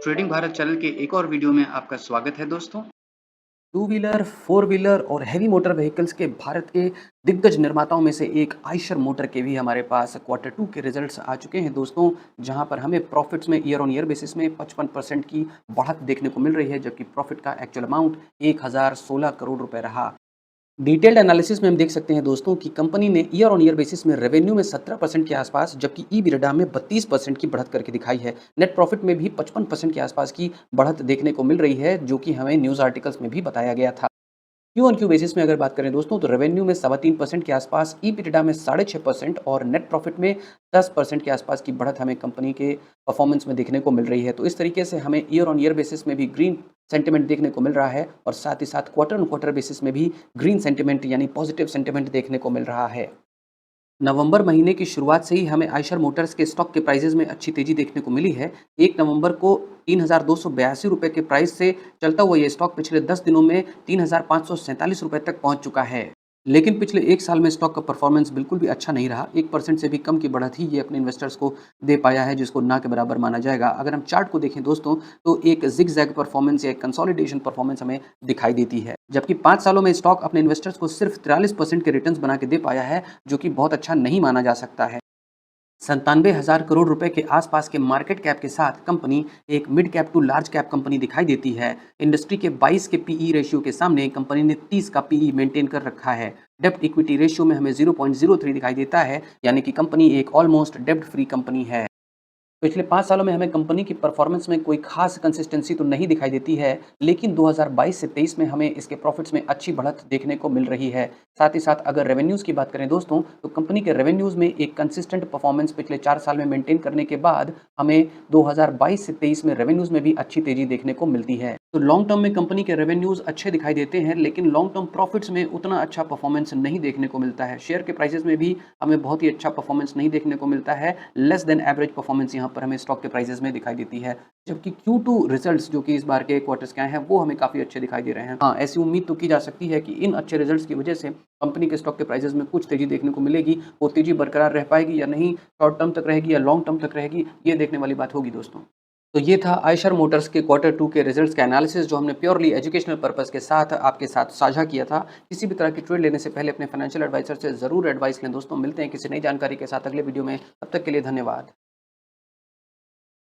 Trading Bharat channel के एक और वीडियो में आपका स्वागत है दोस्तों। टू व्हीलर, फोर व्हीलर और हैवी मोटर व्हीकल्स के भारत के दिग्गज निर्माताओं में से एक आयशर मोटर के भी हमारे पास क्वार्टर टू के रिजल्ट्स आ चुके हैं दोस्तों, जहां पर हमें प्रॉफिट्स में ईयर ऑन ईयर बेसिस में 55% की बढ़त देखने को मिल रही है, जबकि प्रॉफिट का एक्चुअल अमाउंट 1016 करोड़ रुपए रहा। डिटेल्ड एनालिसिस में हम देख सकते हैं दोस्तों कि कंपनी ने ईयर ऑन ईयर बेसिस में रेवेन्यू में 17% के आसपास, जबकि ईबिरडा में 32% की बढ़त करके दिखाई है। नेट प्रॉफिट में भी 55% के आसपास की बढ़त देखने को मिल रही है, जो कि हमें न्यूज़ आर्टिकल्स में भी बताया गया था। क्यू ऑन क्यू बेसिस में अगर बात करें दोस्तों, तो रेवेन्यू में 3.25% के आसपास, ईबिटडा में 6.5% और नेट प्रॉफिट में 10% के आसपास की बढ़त हमें कंपनी के परफॉर्मेंस में देखने को मिल रही है। तो इस तरीके से हमें ईयर ऑन ईयर बेसिस में भी ग्रीन सेंटिमेंट देखने को मिल रहा है और साथ ही साथ क्वार्टर ऑन क्वार्टर बेसिस में भी ग्रीन सेंटिमेंट यानी पॉजिटिव सेंटिमेंट देखने को मिल रहा है। नवंबर महीने की शुरुआत से ही हमें आयशर मोटर्स के स्टॉक के प्राइसेस में अच्छी तेजी देखने को मिली है। 1 नवंबर को ₹3,282 के प्राइस से चलता हुआ ये स्टॉक पिछले 10 दिनों में ₹3,547 तक पहुंच चुका है। लेकिन पिछले 1 साल में स्टॉक का परफॉर्मेंस बिल्कुल भी अच्छा नहीं रहा। 1% से भी कम की बढ़त ही ये अपने इन्वेस्टर्स को दे पाया है, जिसको ना के बराबर माना जाएगा। अगर हम चार्ट को देखें दोस्तों, तो एक ज़िग-ज़ैग परफॉर्मेंस या एक कंसोलिडेशन परफॉर्मेंस हमें दिखाई देती है। जबकि 5 सालों में स्टॉक अपने इन्वेस्टर्स को सिर्फ 43% के रिटर्न्स बना के दे पाया है, जो कि बहुत अच्छा नहीं माना जा सकता है। 97,000 करोड़ रुपए के आसपास के मार्केट कैप के साथ कंपनी एक mid cap to large cap company दिखाई देती है। इंडस्ट्री के 22 के पीई रेशियो के सामने कंपनी ने 30 का पीई मेंटेन कर रखा है। डेब्ट इक्विटी रेशियो में हमें 0.03 दिखाई देता है, यानी कि कंपनी एक ऑलमोस्ट डेब्ट फ्री कंपनी है। पिछले 5 सालों में हमें कंपनी की परफॉर्मेंस में कोई खास कंसिस्टेंसी तो नहीं दिखाई देती है, लेकिन 2022 से 23 में हमें इसके प्रॉफिट्स में अच्छी बढ़त देखने को मिल रही है। साथ ही साथ अगर रेवेन्यूज़ की बात करें दोस्तों, तो कंपनी के रेवेन्यूज़ में एक कंसिस्टेंट परफॉर्मेंस पिछले 4 साल में मेंटेन करने के बाद हमें 2022 से 23 में रेवेन्यूज़ में भी अच्छी तेज़ी देखने को मिलती है। तो लॉन्ग टर्म में कंपनी के रेवेन्यूज़ अच्छे दिखाई देते हैं, लेकिन लॉन्ग टर्म प्रॉफिट्स में उतना अच्छा परफॉर्मेंस नहीं देखने को मिलता है। शेयर के प्राइसेज़ में भी हमें बहुत ही अच्छा परफॉर्मेंस नहीं देखने को मिलता है। लेस देन एवरेज परफॉर्मेंस यहाँ पर हमें स्टॉक के प्राइसेज़ में दिखाई देती है। जबकि Q2 रिजल्ट्स जो कि इस बार के क्वार्टर्स के आए हैं, वो हमें काफ़ी अच्छे दिखाई दे रहे हैं। हाँ, ऐसी उम्मीद तो की जा सकती है कि इन अच्छे रिजल्ट्स की वजह से कंपनी के स्टॉक के प्राइसेज़ में कुछ तेज़ी देखने को मिलेगी। वो तेज़ी बरकरार रह पाएगी या नहीं, शॉर्ट टर्म तक रहेगी या लॉन्ग टर्म तक रहेगी, ये देखने वाली बात होगी दोस्तों। तो ये था आयशर मोटर्स के क्वार्टर टू के रिजल्ट्स का एनालिसिस, जो हमने प्योरली एजुकेशनल पर्पस के साथ आपके साथ साझा किया था। किसी भी तरह की ट्रेड लेने से पहले अपने फाइनेंशियल एडवाइजर से ज़रूर एडवाइस लें दोस्तों। मिलते हैं किसी नई जानकारी के साथ अगले वीडियो में, तब तक के लिए धन्यवाद।